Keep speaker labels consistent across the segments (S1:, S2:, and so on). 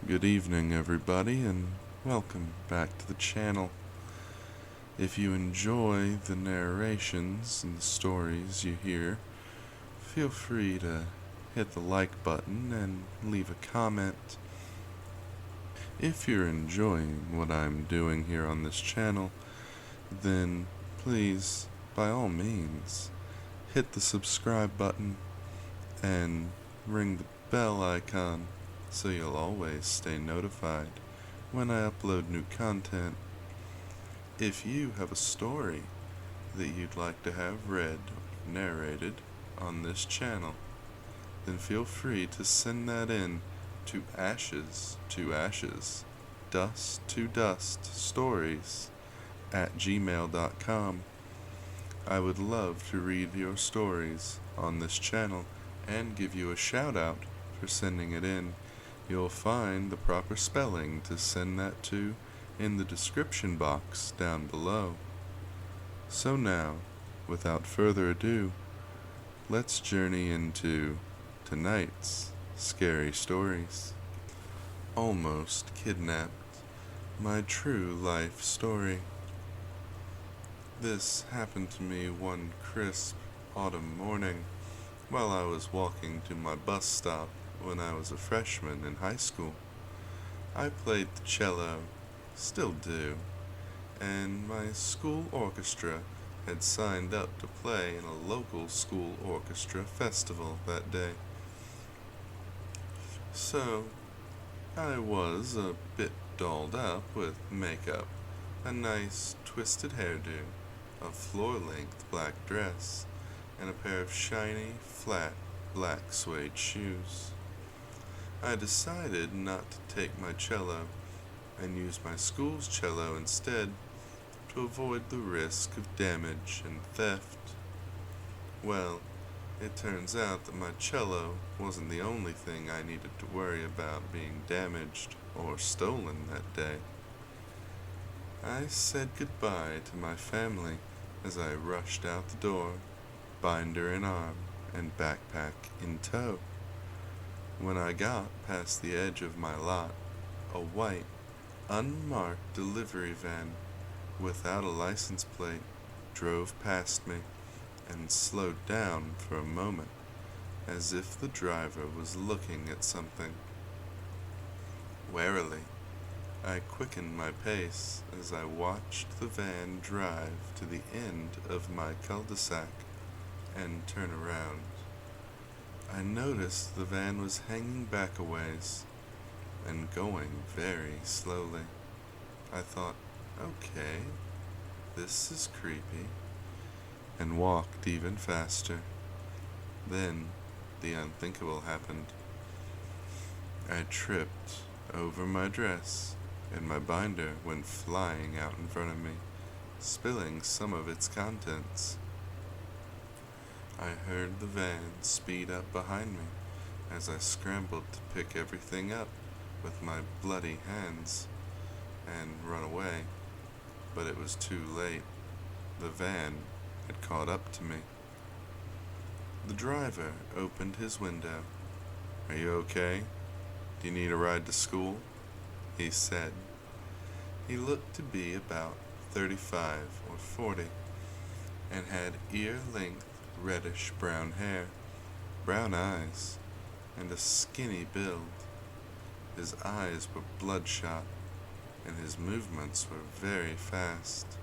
S1: Good evening, everybody, and welcome back to the channel. If you enjoy the narrations and the stories you hear, feel free to hit the like button and leave a comment. If you're enjoying what I'm doing here on this channel, then please, by all means, hit the subscribe button and ring the bell icon so you'll always stay notified when I upload new content. If you have a story that you'd like to have read or narrated on this channel, then feel free to send that in to ashes2ashes, dust2dust stories at gmail.com. I would love to read your stories on this channel and give you a shout out for sending it in. You'll find the proper spelling to send that to in the description box down below. So now, without further ado, let's journey into tonight's scary stories. Almost Kidnapped, my true life story. This happened to me one crisp autumn morning while I was walking to my bus stop when I was a freshman in high school. I played the cello, still do, and my school orchestra had signed up to play in a local school orchestra festival that day. So, I was a bit dolled up with makeup, a nice twisted hairdo, a floor-length black dress, and a pair of shiny, flat, black suede shoes. I decided not to take my cello and use my school's cello instead to avoid the risk of damage and theft. Well, it turns out that my cello wasn't the only thing I needed to worry about being damaged or stolen that day. I said goodbye to my family as I rushed out the door, binder in arm and backpack in tow. When I got past the edge of my lot, a white, unmarked delivery van without a license plate drove past me and slowed down for a moment, as if the driver was looking at something. Warily, I quickened my pace as I watched the van drive to the end of my cul-de-sac and turn around. I noticed the van was hanging back a ways and going very slowly. I thought, okay, this is creepy, and walked even faster. Then the unthinkable happened. I tripped over my dress, and my binder went flying out in front of me, spilling some of its contents. I heard the van speed up behind me as I scrambled to pick everything up with my bloody hands and run away, but it was too late. The van had caught up to me. The driver opened his window. "Are you okay? Do you need a ride to school?" he said. He looked to be about 35 or 40 and had ear-length reddish-brown hair, brown eyes, and a skinny build. His eyes were bloodshot, and his movements were very fast,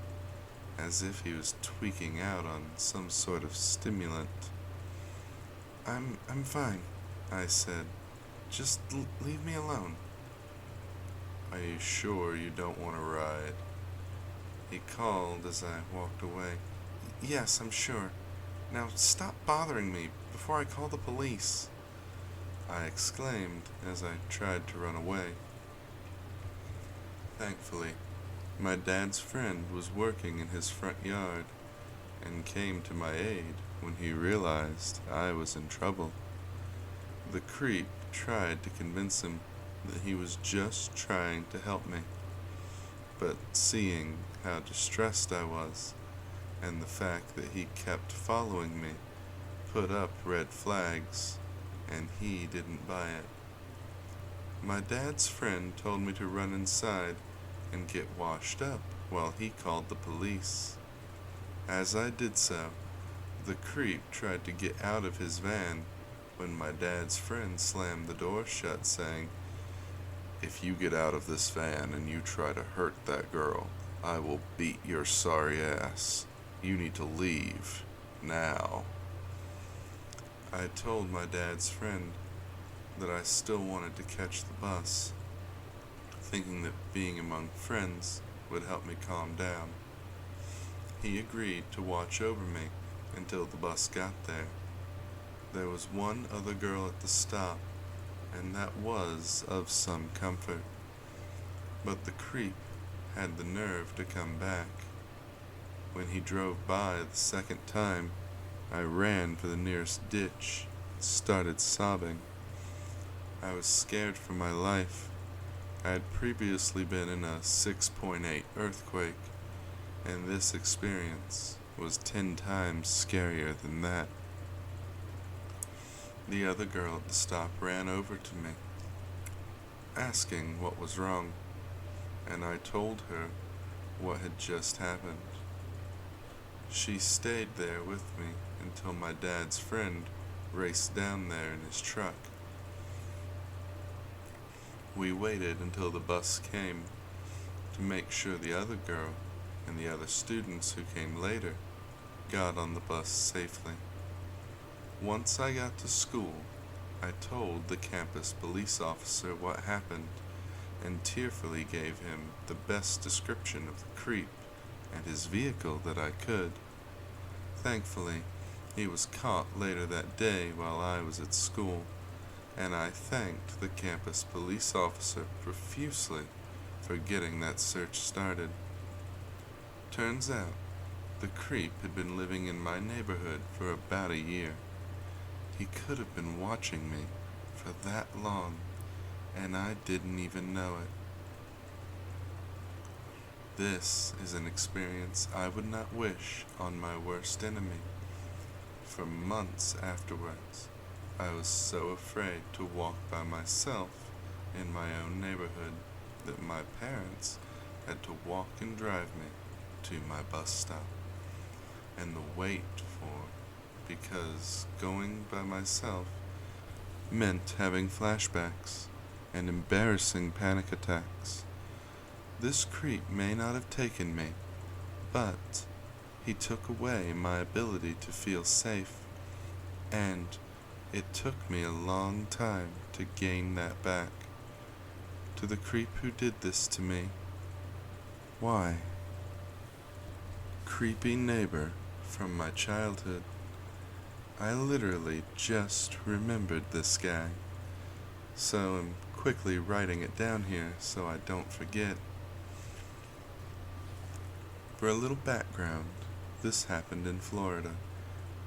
S1: as if he was tweaking out on some sort of stimulant. I'm fine," I said. "Just leave me alone." "Are you sure you don't want to ride?" he called as I walked away. "Yes, I'm sure. Now stop bothering me before I call the police," I exclaimed as I tried to run away. Thankfully, my dad's friend was working in his front yard and came to my aid when he realized I was in trouble. The creep tried to convince him that he was just trying to help me, but seeing how distressed I was and the fact that he kept following me put up red flags, and he didn't buy it. My dad's friend told me to run inside and get washed up while he called the police. As I did so, the creep tried to get out of his van when my dad's friend slammed the door shut, saying, "If you get out of this van and you try to hurt that girl, I will beat your sorry ass. You need to leave, now." I told my dad's friend that I still wanted to catch the bus, thinking that being among friends would help me calm down. He agreed to watch over me until the bus got there. There was one other girl at the stop, and that was of some comfort. But the creep had the nerve to come back. When he drove by the second time, I ran for the nearest ditch and started sobbing. I was scared for my life. I had previously been in a 6.8 earthquake, and this experience was 10 times scarier than that. The other girl at the stop ran over to me, asking what was wrong, and I told her what had just happened. She stayed there with me until my dad's friend raced down there in his truck. We waited until the bus came to make sure the other girl and the other students who came later got on the bus safely. Once I got to school, I told the campus police officer what happened and tearfully gave him the best description of the creep and his vehicle that I could. Thankfully, he was caught later that day while I was at school, and I thanked the campus police officer profusely for getting that search started. Turns out, the creep had been living in my neighborhood for about a year. He could have been watching me for that long, and I didn't even know it. This is an experience I would not wish on my worst enemy. For months afterwards, I was so afraid to walk by myself in my own neighborhood that my parents had to walk and drive me to my bus stop. And the wait for, because going by myself meant having flashbacks and embarrassing panic attacks. This creep may not have taken me, but he took away my ability to feel safe, and it took me a long time to gain that back. To the creep who did this to me, why? Creepy neighbor from my childhood. I literally just remembered this guy, so I'm quickly writing it down here so I don't forget. For a little background, this happened in Florida,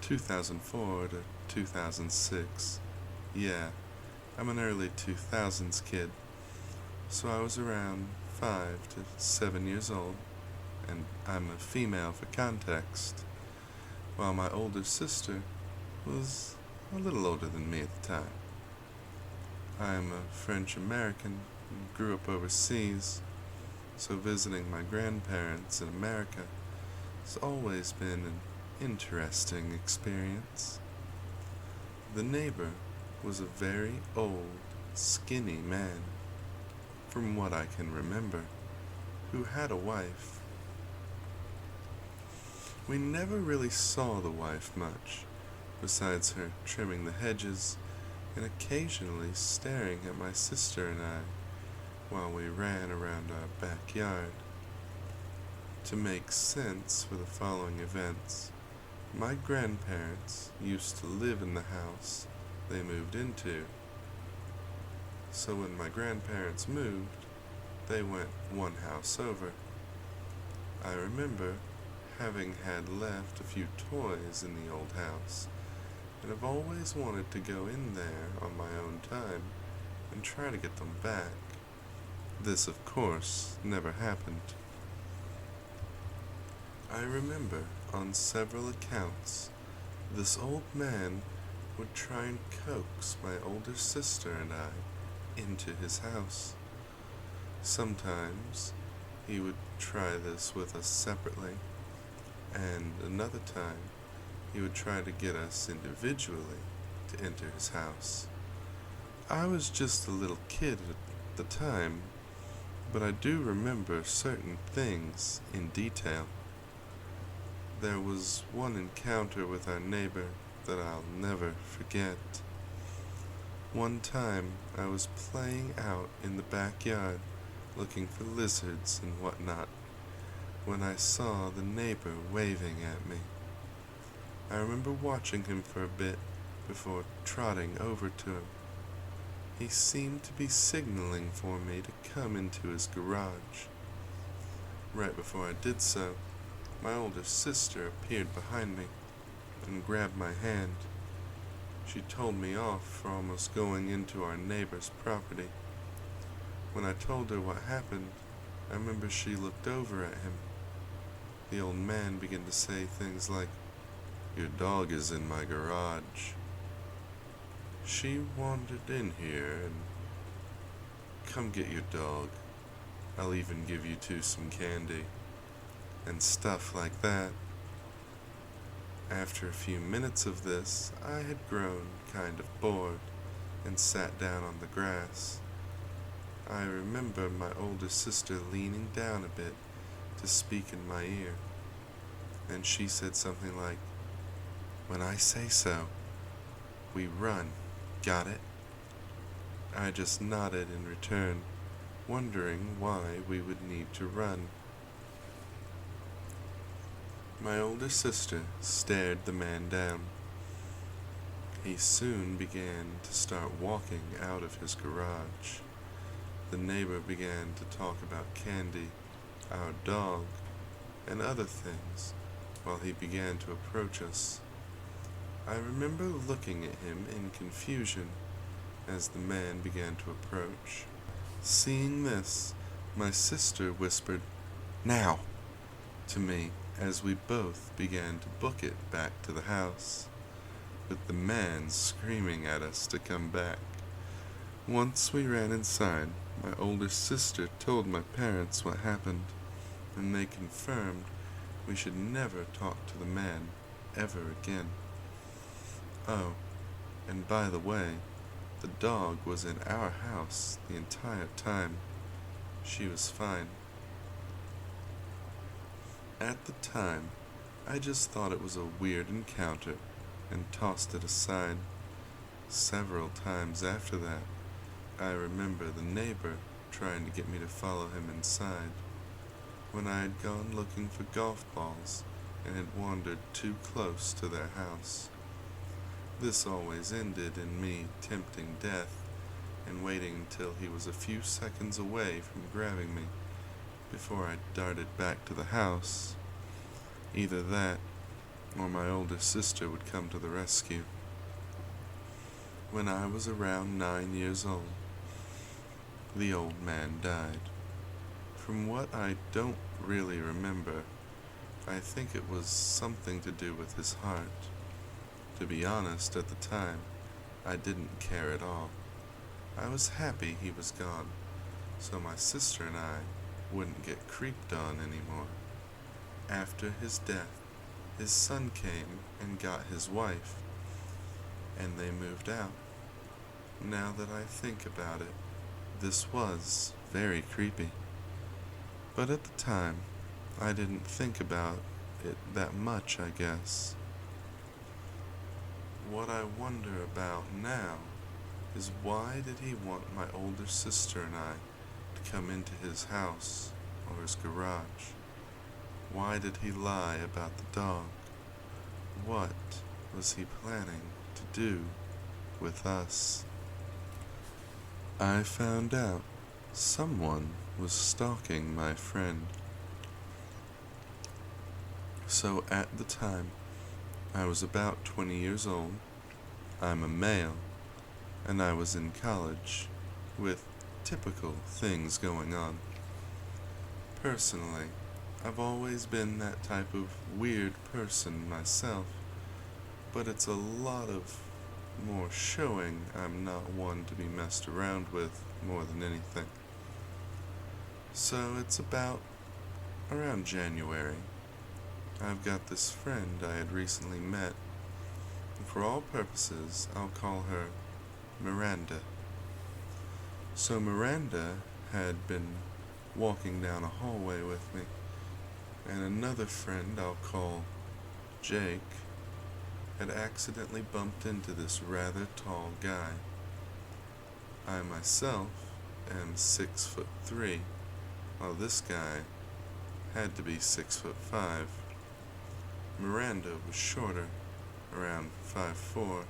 S1: 2004 to 2006. Yeah, I'm an early 2000s kid, so I was around 5 to 7 years old, and I'm a female for context, while my older sister was a little older than me at the time. I am a French American and grew up overseas, so visiting my grandparents in America has always been an interesting experience. The neighbor was a very old, skinny man, from what I can remember, who had a wife. We never really saw the wife much, besides her trimming the hedges and occasionally staring at my sister and I while we ran around our backyard. To make sense for the following events, my grandparents used to live in the house they moved into. So when my grandparents moved, they went one house over. I remember having had left a few toys in the old house, and I've always wanted to go in there on my own time and try to get them back. This, of course, never happened. I remember, on several accounts, this old man would try and coax my older sister and I into his house. Sometimes he would try this with us separately, and another time he would try to get us individually to enter his house. I was just a little kid at the time, but I do remember certain things in detail. There was one encounter with our neighbor that I'll never forget. One time I was playing out in the backyard looking for lizards and whatnot when I saw the neighbor waving at me. I remember watching him for a bit before trotting over to him. He seemed to be signaling for me to come into his garage. Right before I did so, my older sister appeared behind me and grabbed my hand. She told me off for almost going into our neighbor's property. When I told her what happened, I remember she looked over at him. The old man began to say things like, "Your dog is in my garage." She wandered in here and, "Come get your dog. I'll even give you two some candy," and stuff like that. After a few minutes of this, I had grown kind of bored and sat down on the grass. I remember my older sister leaning down a bit to speak in my ear, and she said something like, "When I say so, we run, got it?" I just nodded in return, wondering why we would need to run. My older sister stared the man down. He soon began to start walking out of his garage. The neighbor began to talk about candy, our dog, and other things while he began to approach us. I remember looking at him in confusion as the man began to approach. Seeing this, my sister whispered, "Now," to me as we both began to book it back to the house, with the man screaming at us to come back. Once we ran inside, my older sister told my parents what happened, and they confirmed we should never talk to the man ever again. Oh, and by the way, the dog was in our house the entire time. She was fine. At the time, I just thought it was a weird encounter and tossed it aside. Several times after that, I remember the neighbor trying to get me to follow him inside when I had gone looking for golf balls and had wandered too close to their house. This always ended in me tempting death and waiting until he was a few seconds away from grabbing me before I darted back to the house. Either that, or my older sister would come to the rescue. When I was around 9 years old, the old man died. From what I don't really remember, I think it was something to do with his heart. To be honest, at the time, I didn't care at all. I was happy he was gone, so my sister and I wouldn't get creeped on anymore. After his death, his son came and got his wife, and they moved out. Now that I think about it, this was very creepy. But at the time, I didn't think about it that much, I guess. What I wonder about now is why did he want my older sister and I to come into his house or his garage? Why did he lie about the dog? What was he planning to do with us? I found out someone was stalking my friend. So at the time, I was about 20 years old, I'm a male, and I was in college, with typical things going on. Personally, I've always been that type of weird person myself, but it's a lot of more showing I'm not one to be messed around with more than anything. So it's about around January. I've got this friend I had recently met, and for all purposes I'll call her Miranda. So Miranda had been walking down a hallway with me, and another friend I'll call Jake had accidentally bumped into this rather tall guy. I myself am 6'3", while this guy had to be 6'5". Miranda was shorter, around 5'4".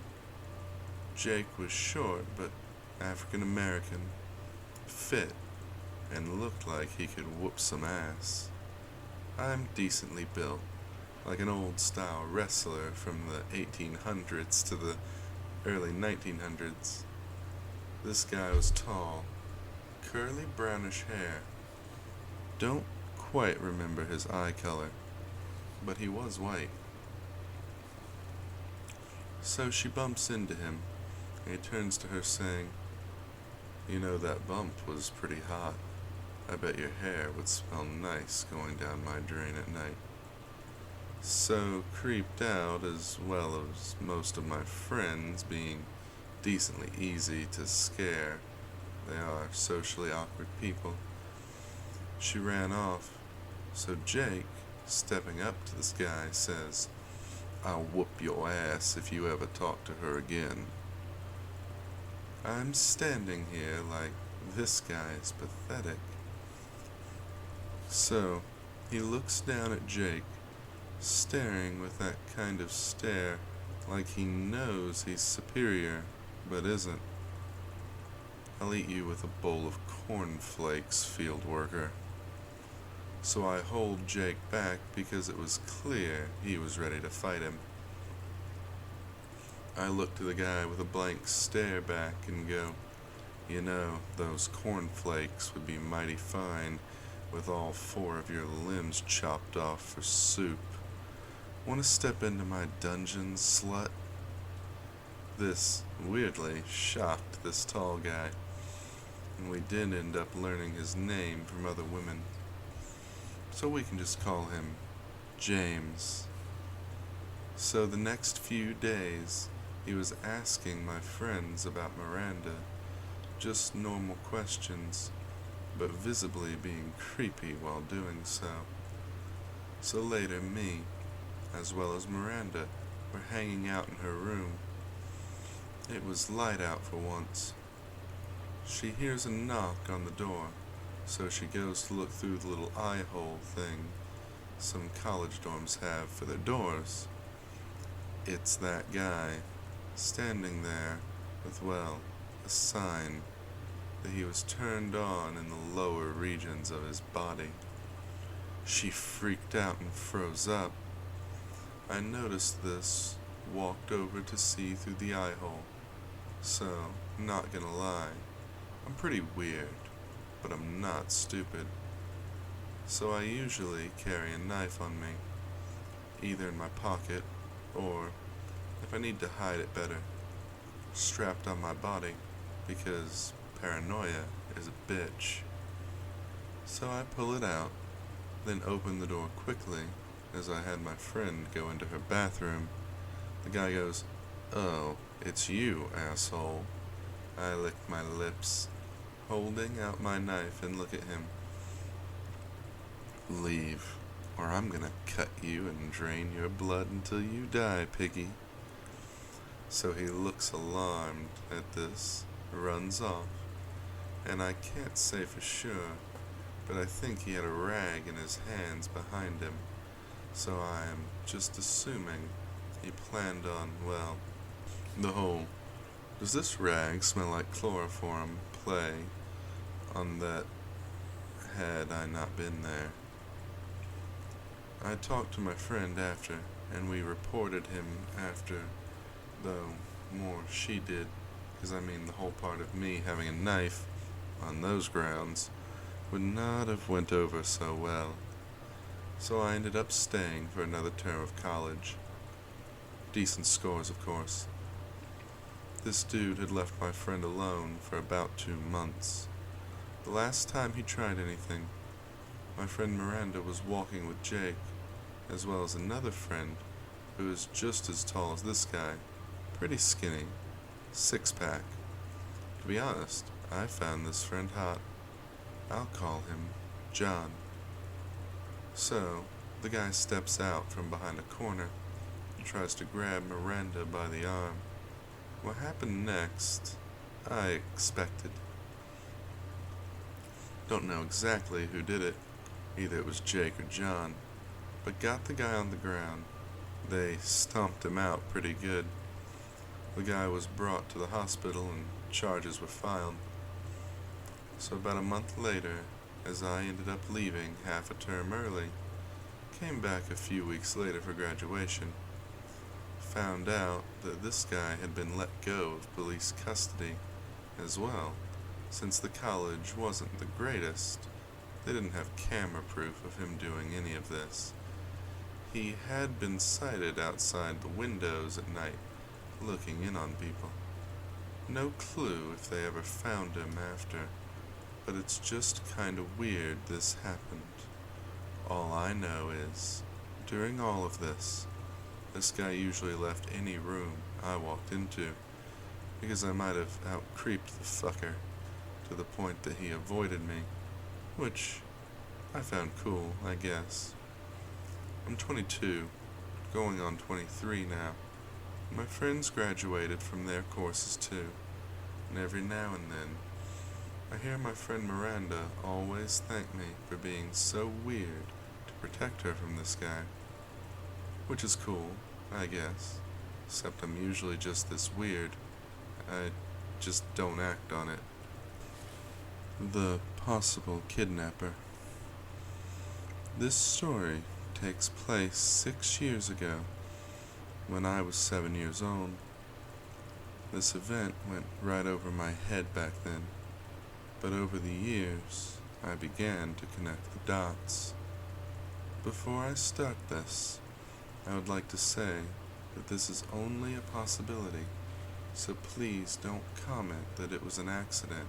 S1: Jake was short but African American, fit, and looked like he could whoop some ass. I'm decently built, like an old-style wrestler from the 1800s to the early 1900s. This guy was tall, curly brownish hair. Don't quite remember his eye color, but he was white. So she bumps into him, and he turns to her saying, "You know, that bump was pretty hot. I bet your hair would smell nice going down my drain at night." So creeped out, as well as most of my friends, being decently easy to scare, they are socially awkward people, she ran off. So Jake, stepping up to this guy, says, "I'll whoop your ass if you ever talk to her again." I'm standing here like, this guy is pathetic. So he looks down at Jake, staring with that kind of stare like he knows he's superior, but isn't. "I'll eat you with a bowl of cornflakes, field worker." So I hold Jake back because it was clear he was ready to fight him. I look to the guy with a blank stare back and go, "You know, those cornflakes would be mighty fine with all 4 of your limbs chopped off for soup. Want to step into my dungeon, slut?" This, weirdly, shocked this tall guy, and we did end up learning his name from other women. So we can just call him James. So the next few days, he was asking my friends about Miranda, just normal questions, but visibly being creepy while doing so. So later, me, as well as Miranda, were hanging out in her room. It was light out for once. She hears a knock on the door, so she goes to look through the little eye hole thing some college dorms have for their doors. It's that guy, standing there with, well, a sign that he was turned on in the lower regions of his body. She freaked out and froze up. I noticed this, walked over to see through the eye hole. So, not gonna lie, I'm pretty weird, but I'm not stupid. So I usually carry a knife on me, either in my pocket or, if I need to hide it better, strapped on my body, because paranoia is a bitch. So I pull it out, then open the door quickly as I had my friend go into her bathroom. The guy goes, "Oh, it's you, asshole." I lick my lips, holding out my knife, and look at him. "Leave, or I'm gonna cut you and drain your blood until you die, piggy." So he looks alarmed at this, runs off, and I can't say for sure, but I think he had a rag in his hands behind him, so I am just assuming he planned on, well, the whole "does this rag smell like chloroform" play on that had I not been there. I talked to my friend after, and we reported him after, though more she did, because I mean the whole part of me having a knife on those grounds would not have went over so well. So I ended up staying for another term of college. Decent scores, of course. This dude had left my friend alone for about 2 months. The last time he tried anything, my friend Miranda was walking with Jake, as well as another friend who is just as tall as this guy, pretty skinny, 6-pack. To be honest, I found this friend hot. I'll call him John. So, the guy steps out from behind a corner and tries to grab Miranda by the arm. What happened next, I expected. Don't know exactly who did it, either it was Jake or John, but got the guy on the ground. They stomped him out pretty good. The guy was brought to the hospital and charges were filed. So about a month later, as I ended up leaving half a term early, came back a few weeks later for graduation, found out that this guy had been let go of police custody as well, since the college wasn't the greatest. They didn't have camera proof of him doing any of this. He had been sighted outside the windows at night, looking in on people. No clue if they ever found him after, but it's just kind of weird this happened. All I know is, during all of this guy usually left any room I walked into, because I might have out-creeped the fucker to the point that he avoided me, which I found cool, I guess. I'm 22, going on 23 now. My friends graduated from their courses too, and every now and then, I hear my friend Miranda always thank me for being so weird to protect her from this guy. Which is cool, I guess, except I'm usually just this weird. I just don't act on it. The possible kidnapper. This story takes place 6 years ago, when I was 7 years old. This event went right over my head back then, but over the years, I began to connect the dots. Before I start this, I would like to say that this is only a possibility, so please don't comment that it was an accident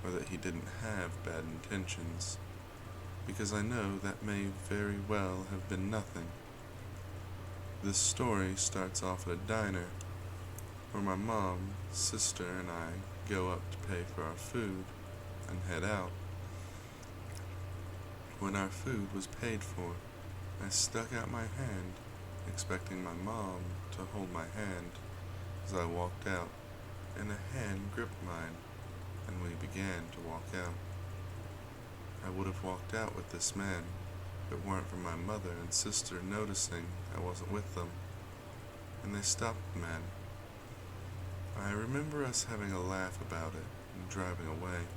S1: or that he didn't have bad intentions, because I know that may very well have been nothing. This story starts off at a diner where my mom, sister, and I go up to pay for our food and head out. When our food was paid for, I stuck out my hand, expecting my mom to hold my hand as I walked out, and a hand gripped mine, and we began to walk out. I would have walked out with this man if it weren't for my mother and sister noticing I wasn't with them, and they stopped the man. I remember us having a laugh about it and driving away.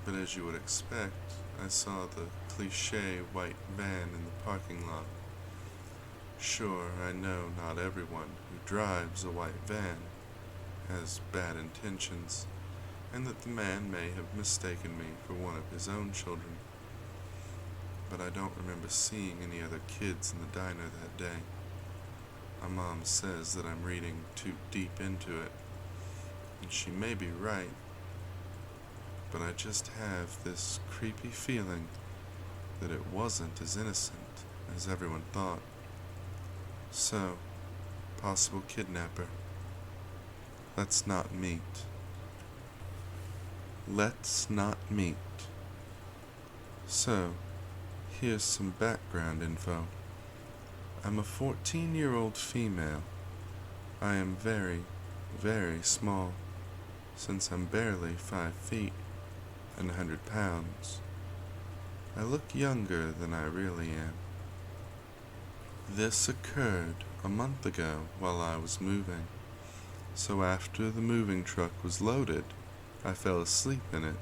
S1: But as you would expect, I saw the cliché white van in the parking lot. Sure, I know not everyone who drives a white van has bad intentions, and that the man may have mistaken me for one of his own children. But I don't remember seeing any other kids in the diner that day. My mom says that I'm reading too deep into it, and she may be right, but I just have this creepy feeling that it wasn't as innocent as everyone thought. So, possible kidnapper. Let's not meet. Let's not meet. So, here's some background info. I'm a 14-year-old female. I am very, very small, since I'm barely 5 feet and 100 pounds. I look younger than I really am. This occurred a month ago while I was moving, so after the moving truck was loaded, I fell asleep in it.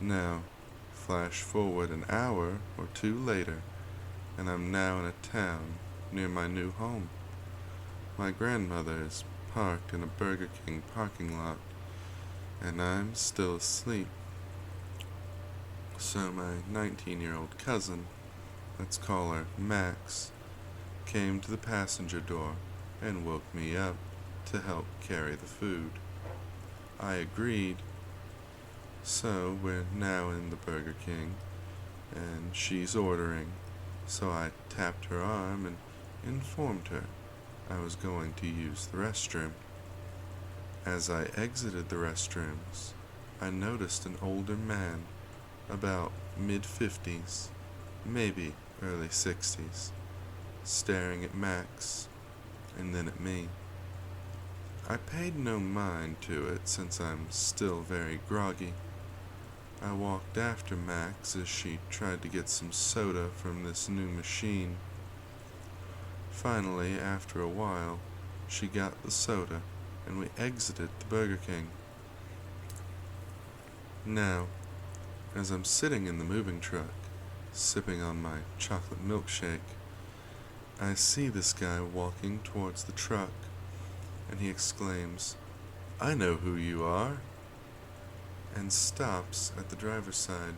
S1: Now, flash forward an hour or two later, and I'm now in a town near my new home. My grandmother is parked in a Burger King parking lot, and I'm still asleep. So my 19-year-old cousin, let's call her Max, came to the passenger door and woke me up. to help carry the food. I agreed. So we're now in the Burger King, and she's ordering, so I tapped her arm and informed her I was going to use the restroom. As I exited the restrooms, I noticed an older man, about mid-50s, maybe early 60s, staring at Max and then at me. I paid no mind to it since I'm still very groggy. I walked after Max as she tried to get some soda from this new machine. Finally, after a while, she got the soda and we exited the Burger King. Now, as I'm sitting in the moving truck, sipping on my chocolate milkshake, I see this guy walking towards the truck, and he exclaims, "I know who you are," and stops at the driver's side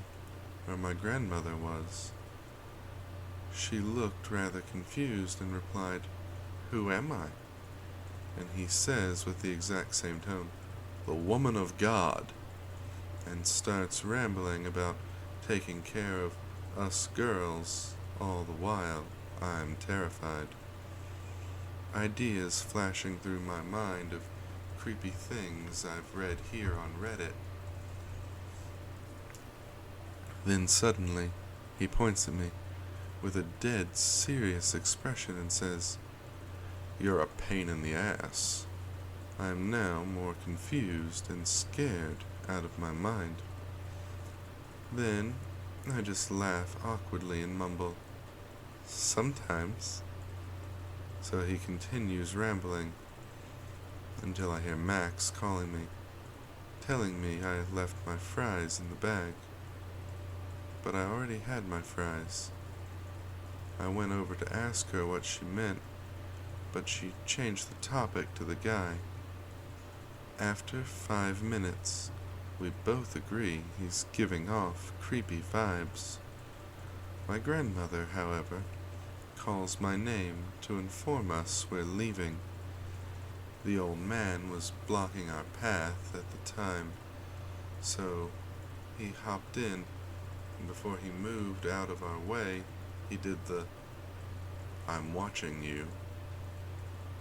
S1: where my grandmother was. She looked rather confused and replied, "Who am I?" And he says with the exact same tone, "The woman of God," and starts rambling about taking care of us girls, all the while I'm terrified. Ideas flashing through my mind of creepy things I've read here on Reddit. Then suddenly, he points at me with a dead serious expression and says, "You're a pain in the ass." I am now more confused and scared out of my mind. Then I just laugh awkwardly and mumble, "Sometimes." So he continues rambling until I hear Max calling me, telling me I left my fries in the bag. But I already had my fries. I went over to ask her what she meant, but she changed the topic to the guy. After 5 minutes, we both agree he's giving off creepy vibes. My grandmother, however, calls my name to inform us we're leaving. The old man was blocking our path at the time, so he hopped in, and before he moved out of our way, he did the "I'm watching you"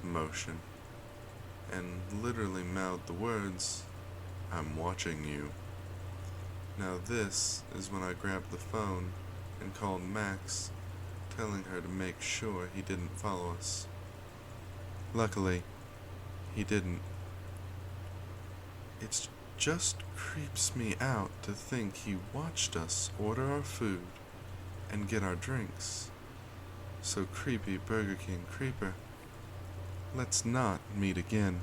S1: motion, and literally mouthed the words, "I'm watching you." Now this is when I grabbed the phone and called Max, telling her to make sure he didn't follow us. Luckily, he didn't. It just creeps me out to think he watched us order our food and get our drinks. So creepy, Burger King creeper. Let's not meet again.